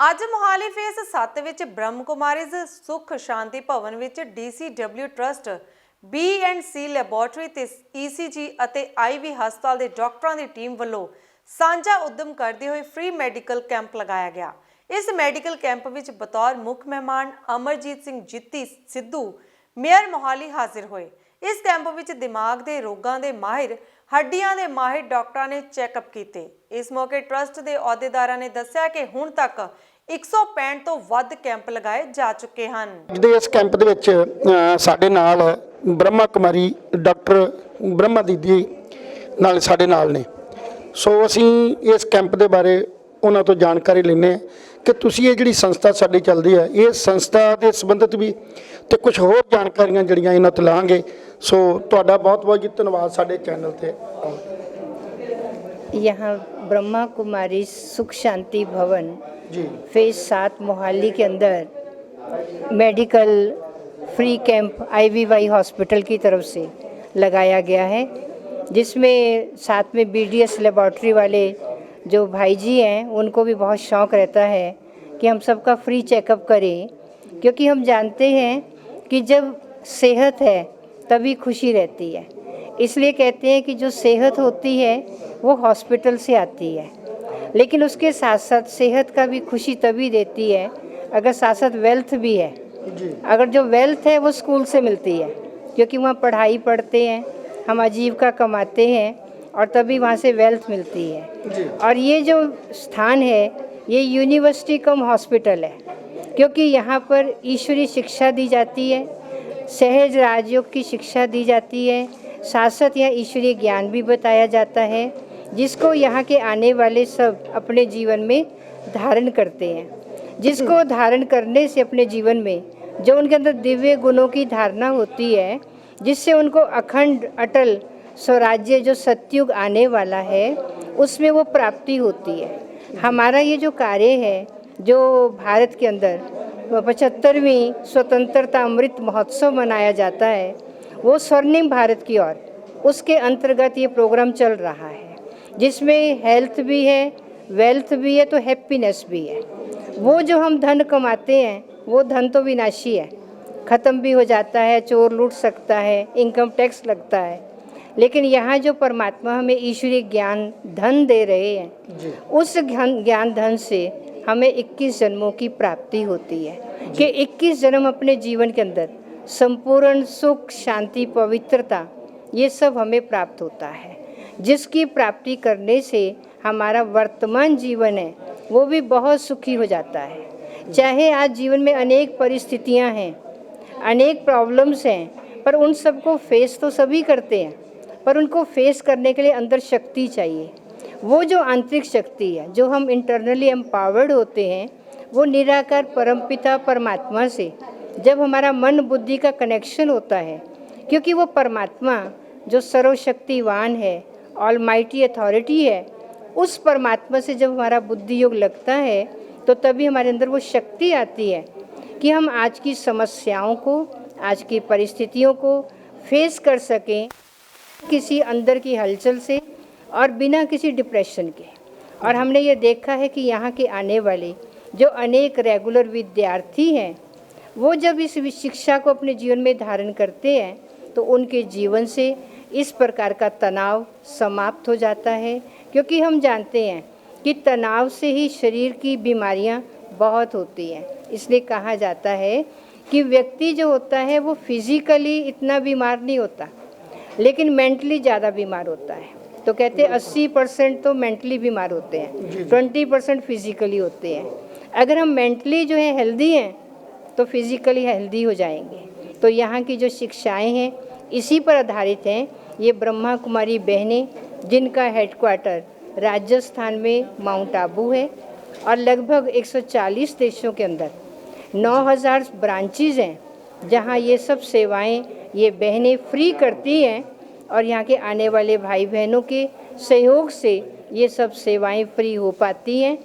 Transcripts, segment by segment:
ਅੱਜ ਮੋਹਾਲੀ ਫੇਸ 7 ਵਿੱਚ ਬ੍ਰਹਮ ਕੁਮਾਰੀਜ਼ ਸੁਖ ਸ਼ਾਂਤੀ ਭਵਨ ਵਿੱਚ DCW ਟਰਸਟ B&C ਲੈਬੋਰੇਟਰੀ ਤੇ ECG ਅਤੇ IV ਹਸਪਤਾਲ ਦੇ ਡਾਕਟਰਾਂ ਦੀ ਟੀਮ ਵੱਲੋਂ ਸਾਂਝਾ ਉਦਮ ਕਰਦੇ ਹੋਏ ਫ੍ਰੀ ਮੈਡੀਕਲ ਕੈਂਪ ਲਗਾਇਆ ਗਿਆ। इस मैडिकल कैंप विच बतौर मुख्य मेहमान अमरजीत सिंह जीती सिद्धू मेयर मोहाली हाजिर हुए। इस कैंप विच दिमाग के रोगों के माहिर हड्डियां के माहिर डॉक्टरां ने चैकअप किए। इस मौके ट्रस्ट के अहुदेदारां ने दस्सिया कि हुण तक 165 तो वध कैंप लगाए जा चुके हैं। इस कैंप दे विच साडे नाल ब्रह्मा कुमारी डॉक्टर ब्रह्मा दीदी नाल साडे नाल ने। सो असीं इस कैंप के बारे उन्हां तो जानकारी लैने कि तुसीं ये जिहड़ी संस्था साडी चलदी है इस संस्था के संबंधित भी तो कुछ होर जानकारियां जिहड़ियां इन्हां तो लांगे। सो तुहाडा बहुत बहुत जी धन्यवाद साडे चैनल ते। यहाँ ब्रह्मा कुमारी सुख शांति भवन जी फेज 7 मोहाली के अंदर medical free camp IVY hospital की तरफ से लगाया गया है, जिसमें साथ में BDS लेबॉर्ट्री वाले जो भाई जी हैं उनको भी बहुत शौक़ रहता है कि हम सबका फ्री चेकअप करें, क्योंकि हम जानते हैं कि जब सेहत है तभी खुशी रहती है। इसलिए कहते हैं कि जो सेहत होती है वो हॉस्पिटल से आती है, लेकिन उसके साथ साथ सेहत का भी खुशी तभी देती है अगर साथ साथ वेल्थ भी है। अगर जो वेल्थ है वो स्कूल से मिलती है, क्योंकि वहाँ पढ़ाई पढ़ते हैं, हम आजीविका कमाते हैं और तभी वहाँ से वेल्थ मिलती है। और ये जो स्थान है ये यूनिवर्सिटी कम हॉस्पिटल है, क्योंकि यहाँ पर ईश्वरीय शिक्षा दी जाती है, सहज राजयोग की शिक्षा दी जाती है, साथ साथ यहाँ ईश्वरीय ज्ञान भी बताया जाता है, जिसको यहाँ के आने वाले सब अपने जीवन में धारण करते हैं। जिसको धारण करने से अपने जीवन में जो उनके अंदर दिव्य गुणों की धारणा होती है, जिससे उनको अखंड अटल स्वराज्य जो सतयुग आने वाला है उसमें वो प्राप्ति होती है। हमारा ये जो कार्य है, जो भारत के अंदर 75वीं स्वतंत्रता अमृत महोत्सव मनाया जाता है, वो स्वर्णिम भारत की ओर, उसके अंतर्गत ये प्रोग्राम चल रहा है, जिसमें हेल्थ भी है, वेल्थ भी है, तो हैप्पीनेस भी है। वो जो हम धन कमाते हैं वो धन तो विनाशी है, ख़त्म भी हो जाता है, चोर लूट सकता है, इनकम टैक्स लगता है, लेकिन यहाँ जो परमात्मा हमें ईश्वरीय ज्ञान धन दे रहे हैं, उस ज्ञान धन से हमें 21 जन्मों की प्राप्ति होती है कि 21 जन्म अपने जीवन के अंदर संपूर्ण सुख शांति पवित्रता ये सब हमें प्राप्त होता है, जिसकी प्राप्ति करने से हमारा वर्तमान जीवन है वो भी बहुत सुखी हो जाता है। चाहे आज जीवन में अनेक परिस्थितियाँ हैं, अनेक प्रॉब्लम्स हैं, पर उन सबको फेस तो सभी करते हैं, पर उनको फेस करने के लिए अंदर शक्ति चाहिए। वो जो आंतरिक शक्ति है, जो हम इंटरनली एम्पावर्ड होते हैं, वो निराकार परमपिता परमात्मा से जब हमारा मन बुद्धि का कनेक्शन होता है, क्योंकि वो परमात्मा जो सर्वशक्तिवान है, ऑलमाइटी अथॉरिटी है, उस परमात्मा से जब हमारा बुद्धि योग लगता है तो तभी हमारे अंदर वो शक्ति आती है कि हम आज की समस्याओं को, आज की परिस्थितियों को फेस कर सकें, किसी अंदर की हलचल से और बिना किसी डिप्रेशन के। और हमने ये देखा है कि यहाँ के आने वाले जो अनेक रेगुलर विद्यार्थी हैं, वो जब इस शिक्षा को अपने जीवन में धारण करते हैं तो उनके जीवन से इस प्रकार का तनाव समाप्त हो जाता है, क्योंकि हम जानते हैं कि तनाव से ही शरीर की बीमारियाँ बहुत होती हैं। इसलिए कहा जाता है कि व्यक्ति जो होता है वो फिज़िकली इतना बीमार नहीं होता, लेकिन मेंटली ज़्यादा बीमार होता है। तो कहते हैं 80% तो मेंटली बीमार होते हैं, 20% फिज़िकली होते हैं। अगर हम मेंटली जो है हेल्दी हैं तो फिज़िकली हेल्दी हो जाएंगे। तो यहाँ की जो शिक्षाएं हैं इसी पर आधारित हैं। ये ब्रह्मा कुमारी बहनें, जिनका हेडक्वार्टर राजस्थान में माउंट आबू है, और लगभग 140 देशों के अंदर 9000 ब्रांचेज हैं, जहाँ ये सब सेवाएं ये बहनें फ्री करती हैं, और यहाँ के आने वाले भाई बहनों के सहयोग से ये सब सेवाएं फ्री हो पाती हैं।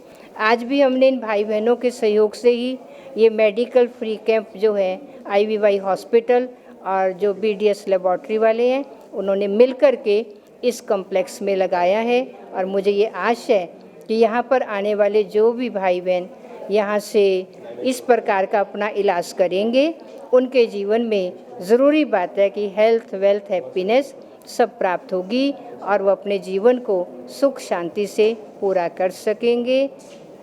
आज भी हमने इन भाई बहनों के सहयोग से ही ये मेडिकल फ्री कैंप जो है IVY हॉस्पिटल और जो BDS लेबॉर्ट्री वाले हैं उन्होंने मिल कर के इस कॉम्प्लेक्स में लगाया है। और मुझे ये आशा है कि यहाँ पर आने वाले जो भी भाई बहन यहाँ से इस प्रकार का अपना इलाज करेंगे, उनके जीवन में ज़रूरी बात है कि हेल्थ, वेल्थ, हैप्पीनेस सब प्राप्त होगी और वो अपने जीवन को सुख शांति से पूरा कर सकेंगे।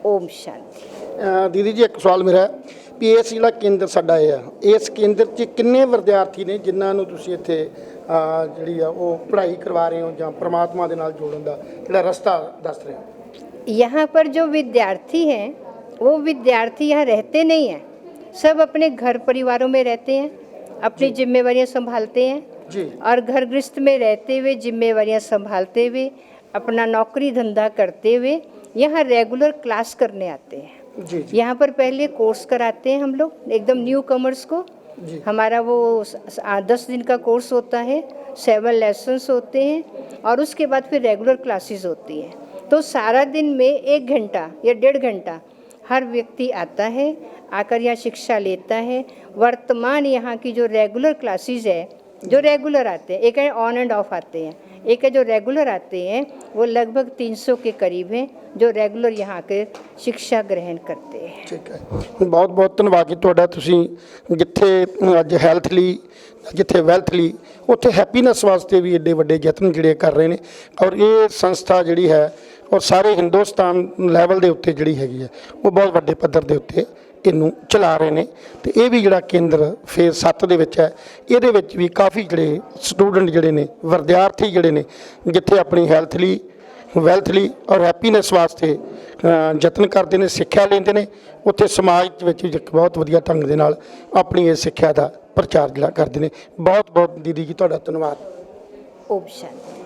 ओम शांति। दीदी जी, एक सवाल मेरा ਵੀ ਇਸ ਜਿਹੜਾ ਕੇਂਦਰ ਸਾਡਾ ਇਹ ਆ, ਇਸ ਕੇਂਦਰ 'ਚ ਕਿੰਨੇ ਵਿਦਿਆਰਥੀ ਨੇ ਜਿਨ੍ਹਾਂ ਨੂੰ ਤੁਸੀਂ ਇੱਥੇ ਜਿਹੜੀ ਆ ਉਹ ਪੜ੍ਹਾਈ ਕਰਵਾ ਰਹੇ ਹੋ ਜਾਂ ਪ੍ਰਮਾਤਮਾ ਦੇ ਨਾਲ ਜੋੜਨ ਦਾ ਜਿਹੜਾ ਰਸਤਾ ਦੱਸ ਰਹੇ ਹੋ? यहाँ पर जो विद्यार्थी हैं वो विद्यार्थी यहाँ रहते नहीं हैं, सब अपने घर परिवारों में रहते हैं, अपनी जिम्मेवारियाँ संभालते हैं जी। और घर गृहस्थ में रहते हुए जिम्मेवारियाँ संभालते हुए अपना नौकरी धंधा करते हुए यहाँ रेगुलर क्लास करने आते हैं। जी जी यहाँ पर पहले कोर्स कराते हैं हम लोग एकदम न्यू कमर्स को। जी। हमारा वो 10 दिन का कोर्स होता है, 7 लेसन्स होते हैं और उसके बाद फिर रेगुलर क्लासेस होती हैं। तो सारा दिन में 1 घंटा या 1.5 घंटा हर व्यक्ति आता है, आकर यहाँ शिक्षा लेता है। वर्तमान यहाँ की जो रेगुलर क्लासेस है, जो रेगुलर आते हैं, एक है ऑन एंड ऑफ आते हैं, एक है जो रेगुलर आते हैं, वो लगभग 300 के करीब हैं जो रेगुलर यहाँ के शिक्षा ग्रहण करते हैं। ਠੀਕ ਹੈ, ਬਹੁਤ ਬਹੁਤ ਧੰਨਵਾਦ ਜੀ ਤੁਹਾਡਾ। ਤੁਸੀਂ ਜਿੱਥੇ ਅੱਜ ਹੈਲਥ ਲਈ, ਜਿੱਥੇ ਵੈਲਥ ਲਈ, ਉੱਥੇ ਹੈਪੀਨੈਸ ਵਾਸਤੇ ਵੀ ਏਡੇ ਵੱਡੇ ਯਤਨ ਜਿਹੜੇ ਕਰ ਰਹੇ ਨੇ ਔਰ ਇਹ ਸੰਸਥਾ ਜਿਹੜੀ ਹੈ ਔਰ ਸਾਰੇ ਹਿੰਦੁਸਤਾਨ ਲੈਵਲ ਦੇ ਉੱਤੇ ਜਿਹੜੀ ਹੈਗੀ ਹੈ ਉਹ ਬਹੁਤ ਵੱਡੇ ਪੱਧਰ ਦੇ ਉੱਤੇ ਇਹਨੂੰ ਚਲਾ ਰਹੇ ਨੇ। ਤੇ ਇਹ ਵੀ ਜਿਹੜਾ ਕੇਂਦਰ ਫੇਜ਼ 7 ਦੇ ਵਿੱਚ ਹੈ, ਇਹਦੇ ਵਿੱਚ ਵੀ ਕਾਫੀ ਜਿਹੜੇ ਸਟੂਡੈਂਟ ਜਿਹੜੇ ਨੇ, ਵਿਦਿਆਰਥੀ ਜਿਹੜੇ ਨੇ, ਜਿੱਥੇ ਆਪਣੀ ਹੈਲਥ ਲਈ, ਵੈਲਥ ਲਈ ਔਰ ਹੈਪੀਨੈਸ ਵਾਸਤੇ ਯਤਨ ਕਰਦੇ ਨੇ, ਸਿੱਖਿਆ ਲੈਂਦੇ ਨੇ, ਉੱਥੇ ਸਮਾਜ ਵਿੱਚ ਇੱਕ ਬਹੁਤ ਵਧੀਆ ਢੰਗ ਦੇ ਨਾਲ ਆਪਣੀ ਇਹ ਸਿੱਖਿਆ ਦਾ ਪ੍ਰਚਾਰ ਜਿਹੜਾ ਕਰਦੇ ਨੇ। ਬਹੁਤ ਬਹੁਤ ਦੀਦੀ ਜੀ ਤੁਹਾਡਾ ਧੰਨਵਾਦ। ओम शांति।